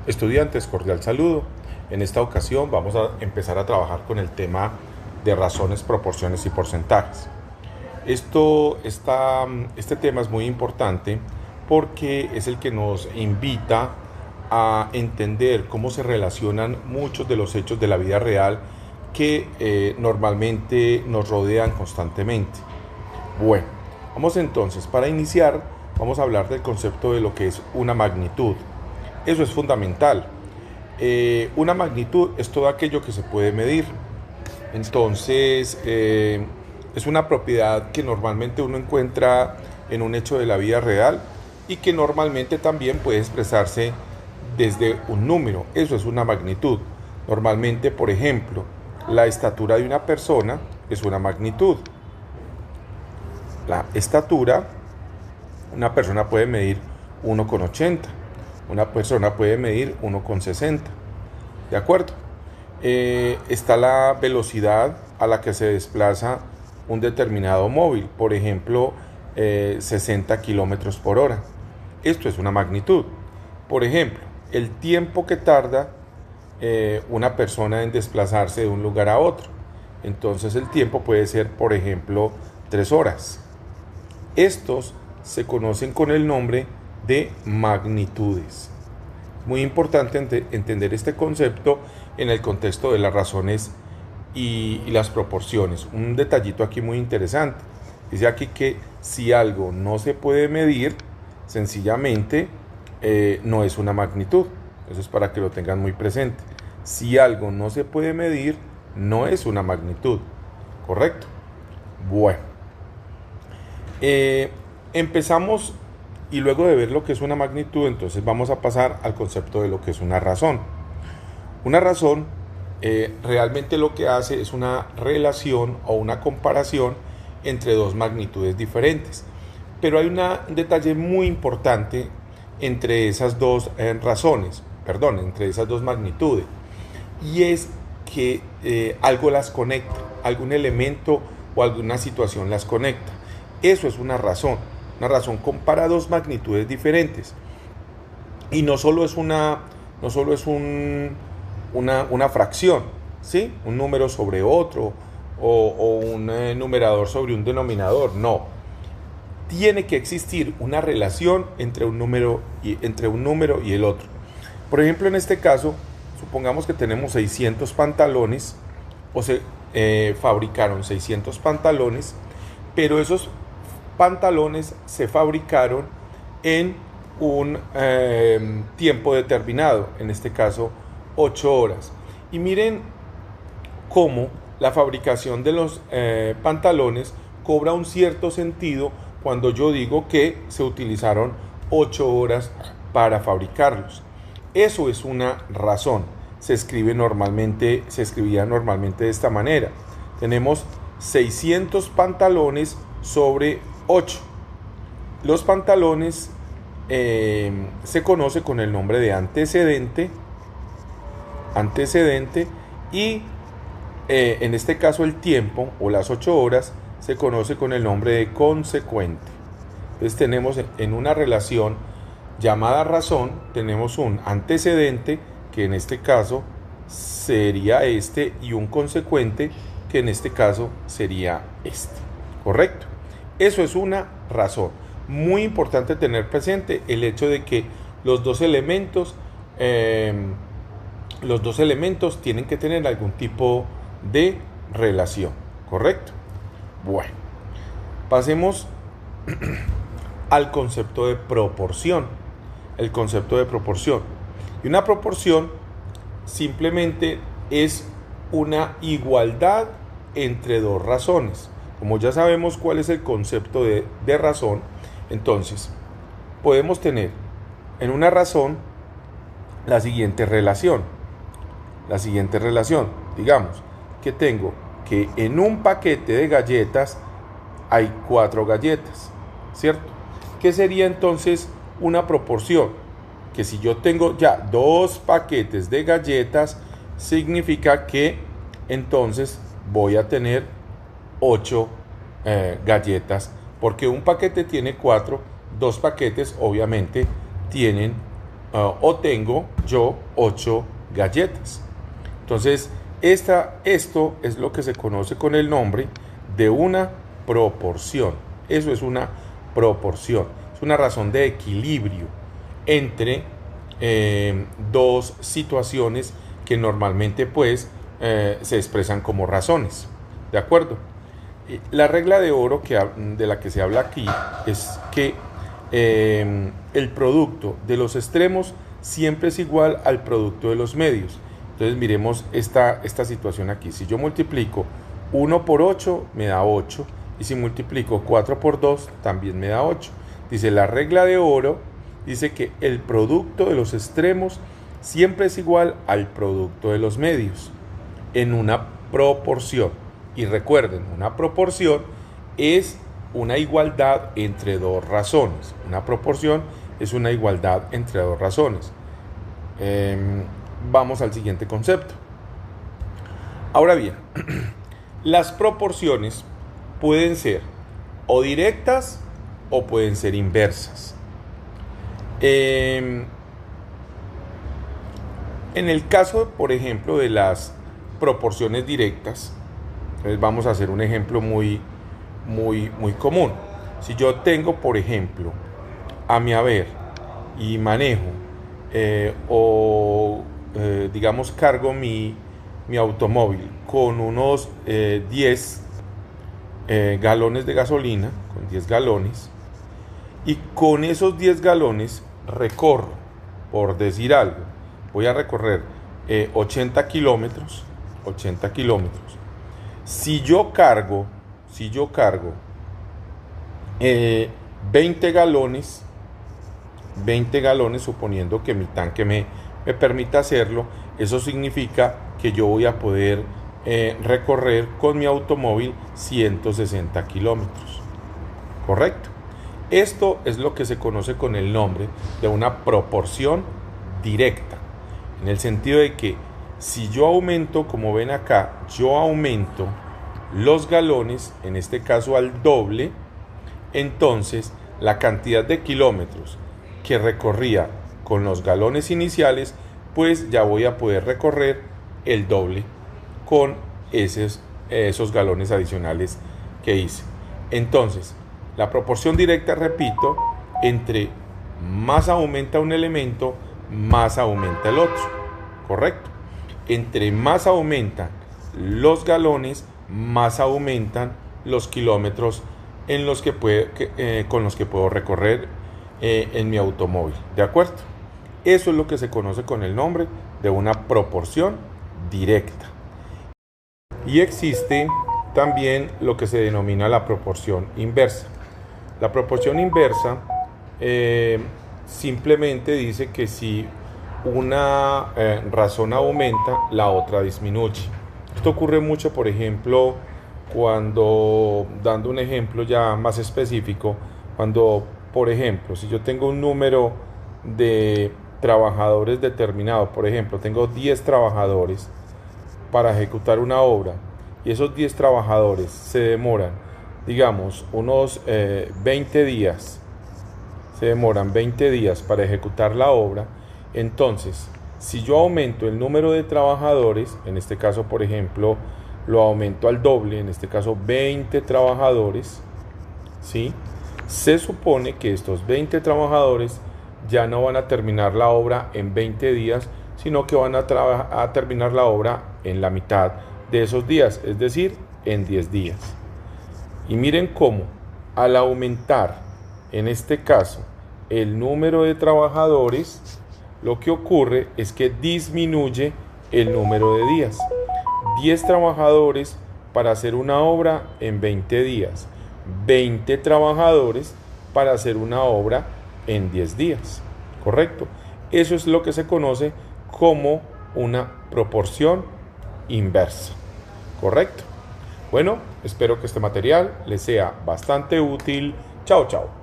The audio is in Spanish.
Estudiantes, cordial saludo. En esta ocasión vamos a empezar a trabajar con el tema de razones, proporciones y porcentajes. Este tema es muy importante porque es el que nos invita a entender cómo se relacionan muchos de los hechos de la vida real que normalmente nos rodean constantemente. Bueno, vamos entonces, para iniciar, vamos a hablar del concepto de lo que es una magnitud. Eso es fundamental. Una magnitud es todo aquello que se puede medir. Entonces, es una propiedad que normalmente uno encuentra en un hecho de la vida real y que normalmente también puede expresarse desde un número. Eso es una magnitud. Normalmente, por ejemplo, la estatura de una persona es una magnitud. La estatura, una persona puede medir 1,80. Una persona puede medir 1,60. ¿De acuerdo? Está la velocidad a la que se desplaza un determinado móvil. Por ejemplo, 60 kilómetros por hora. Esto es una magnitud. Por ejemplo, el tiempo que tarda una persona en desplazarse de un lugar a otro. Entonces el tiempo puede ser, por ejemplo, 3 horas. Estos se conocen con el nombre de magnitudes. Muy importante entender este concepto en el contexto de las razones y las proporciones. Un detallito aquí muy interesante. Dice aquí que si algo no se puede medir, sencillamente no es una magnitud. Eso es para que lo tengan muy presente. Si algo no se puede medir, no es una magnitud. ¿Correcto? Bueno. Empezamos y luego de ver lo que es una magnitud, entonces vamos a pasar al concepto de lo que es una razón. Una razón realmente lo que hace es una relación o una comparación entre dos magnitudes diferentes. Pero hay un detalle muy importante entre esas dos entre esas dos magnitudes. Y es que algo las conecta, algún elemento o alguna situación las conecta. Eso es una razón. Una razón compara dos magnitudes diferentes. Y no solo es una fracción, ¿sí? Un número sobre otro o un numerador sobre un denominador. No. Tiene que existir una relación entre un número y el otro. Por ejemplo, en este caso, supongamos que tenemos 600 pantalones o se fabricaron 600 pantalones, pero esos pantalones se fabricaron en un tiempo determinado, en este caso 8 horas. Y miren cómo la fabricación de los pantalones cobra un cierto sentido cuando yo digo que se utilizaron 8 horas para fabricarlos. Eso es una razón. Se escribía normalmente de esta manera. Tenemos 600 pantalones sobre 8. Los pantalones se conoce con el nombre de antecedente y en este caso el tiempo o las 8 horas se conoce con el nombre de consecuente. Entonces tenemos en una relación llamada razón, tenemos un antecedente que en este caso sería este y un consecuente que en este caso sería este. ¿Correcto? Eso es una razón. Muy importante tener presente el hecho de que los dos elementos tienen que tener algún tipo de relación. ¿Correcto? Bueno, pasemos al concepto de proporción. El concepto de proporción. Y una proporción simplemente es una igualdad entre dos razones. Como ya sabemos cuál es el concepto de razón, entonces podemos tener en una razón la siguiente relación. Digamos que tengo que en un paquete de galletas hay 4 galletas, ¿cierto? ¿Qué sería entonces una proporción? Que si yo tengo ya 2 paquetes de galletas, significa que entonces voy a tener 8 porque un paquete tiene 4, 2 paquetes obviamente tienen o tengo yo 8 galletas. Entonces, esto es lo que se conoce con el nombre de una proporción. Eso es una proporción. Es una razón de equilibrio entre dos situaciones que normalmente pues se expresan como razones. ¿De acuerdo? La regla de oro de la que se habla aquí es que el producto de los extremos siempre es igual al producto de los medios. Entonces miremos esta situación aquí. Si yo multiplico 1 por 8 me da 8, y si multiplico 4 por 2 también me da 8. Dice la regla de oro, dice que el producto de los extremos siempre es igual al producto de los medios en una proporción. Y recuerden, una proporción es una igualdad entre dos razones. Una proporción es una igualdad entre dos razones. Vamos al siguiente concepto. Ahora bien, las proporciones pueden ser o directas o pueden ser inversas. En el caso, por ejemplo, de las proporciones directas, entonces vamos a hacer un ejemplo muy común. Si yo tengo, por ejemplo, a mi haber y manejo digamos cargo mi automóvil con unos 10 galones de gasolina, con 10 galones, y con esos 10 galones recorro, por decir algo, voy a recorrer 80 kilómetros. Si yo cargo 20 galones, suponiendo que mi tanque me permita hacerlo, eso significa que yo voy a poder recorrer con mi automóvil 160 kilómetros. ¿Correcto? Esto es lo que se conoce con el nombre de una proporción directa, en el sentido de que si yo aumento, como ven acá, yo aumento los galones, en este caso al doble, entonces la cantidad de kilómetros que recorría con los galones iniciales, pues ya voy a poder recorrer el doble con esos galones adicionales que hice. Entonces, la proporción directa, repito, entre más aumenta un elemento, más aumenta el otro. ¿Correcto? Entre más aumentan los galones, más aumentan los kilómetros con los que puedo recorrer en mi automóvil. ¿De acuerdo? Eso es lo que se conoce con el nombre de una proporción directa. Y existe también lo que se denomina la proporción inversa. La proporción inversa simplemente dice que si una razón aumenta, la otra disminuye. Esto ocurre mucho, por ejemplo, cuando, dando un ejemplo ya más específico, cuando, por ejemplo, si yo tengo un número de trabajadores determinado, por ejemplo, tengo 10 trabajadores para ejecutar una obra, y esos 10 trabajadores se demoran, digamos, unos 20 días, para ejecutar la obra. Entonces, si yo aumento el número de trabajadores, en este caso, por ejemplo, lo aumento al doble, en este caso 20 trabajadores, ¿sí? Se supone que estos 20 trabajadores ya no van a terminar la obra en 20 días, sino que van a terminar la obra en la mitad de esos días, es decir, en 10 días. Y miren cómo, al aumentar, en este caso, el número de trabajadores, lo que ocurre es que disminuye el número de días. 10 trabajadores para hacer una obra en 20 días. 20 trabajadores para hacer una obra en 10 días. ¿Correcto? Eso es lo que se conoce como una proporción inversa. ¿Correcto? Bueno, espero que este material les sea bastante útil. Chao, chao.